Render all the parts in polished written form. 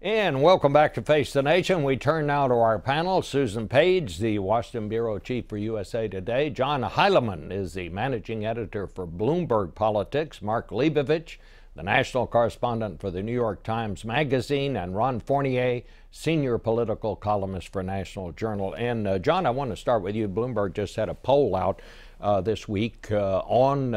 And welcome back to Face the Nation. We turn now to our panel. Susan Page, the Washington Bureau Chief for USA Today. John Heilemann is the Managing Editor for Bloomberg Politics. Mark Leibovich, the National Correspondent for the New York Times Magazine. And Ron Fournier, Senior Political Columnist for National Journal. And John, I want to start with you. Bloomberg just had a poll out this week on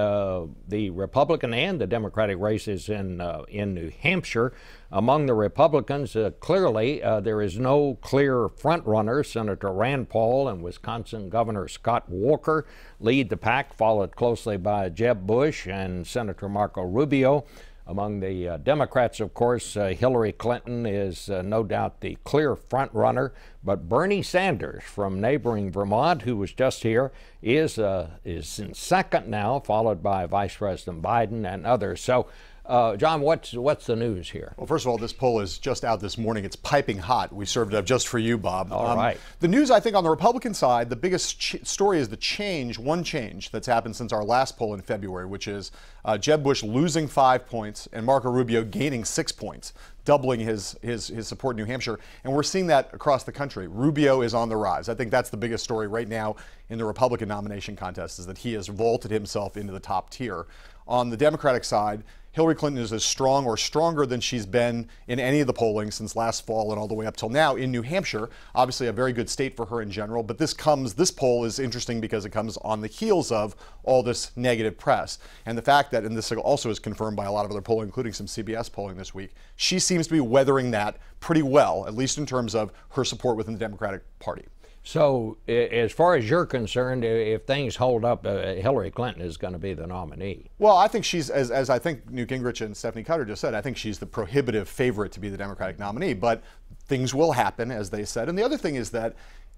the Republican and the Democratic races in New Hampshire. Among the Republicans, clearly there is no clear front-runner. Senator Rand Paul and Wisconsin Governor Scott Walker lead the pack, followed closely by Jeb Bush and Senator Marco Rubio. Among the Democrats, of course, Hillary Clinton is no doubt the clear front-runner, but Bernie Sanders from neighboring Vermont, who was just here, is in second now, followed by Vice President Biden and others. So, John, what's the news here? Well, first of all, this poll is just out this morning. It's piping hot. We served it up just for you, Bob. All right. The news, I think, on the Republican side, the biggest story is one change that's happened since our last poll in February, which is Jeb Bush losing 5 points and Marco Rubio gaining 6 points, doubling his support in New Hampshire. And we're seeing that across the country. Rubio is on the rise. I think that's the biggest story right now in the Republican nomination contest, is that he has vaulted himself into the top tier. On the Democratic side, Hillary Clinton is as strong or stronger than she's been in any of the polling since last fall and all the way up till now in New Hampshire. Obviously a very good state for her in general, but this poll is interesting because it comes on the heels of all this negative press. And the fact that, and this also is confirmed by a lot of other polling, including some CBS polling this week, she seems to be weathering that pretty well, at least in terms of her support within the Democratic Party. So, as far as you're concerned, if things hold up, Hillary Clinton is going to be the nominee. Well, I think she's, as I think Newt Gingrich and Stephanie Cutter just said, I think she's the prohibitive favorite to be the Democratic nominee. But things will happen, as they said. And the other thing is that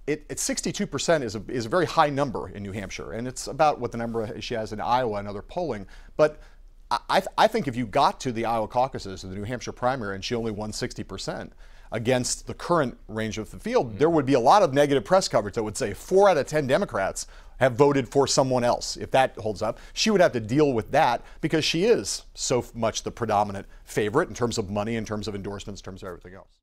it's 62% is a very high number in New Hampshire, and it's about what the number she has in Iowa and other polling. But I think if you got to the Iowa caucuses or the New Hampshire primary and she only won 60%, against the current range of the field, there would be a lot of negative press coverage that would say 4 out of 10 Democrats have voted for someone else. If that holds up, she would have to deal with that because she is so much the predominant favorite in terms of money, in terms of endorsements, in terms of everything else.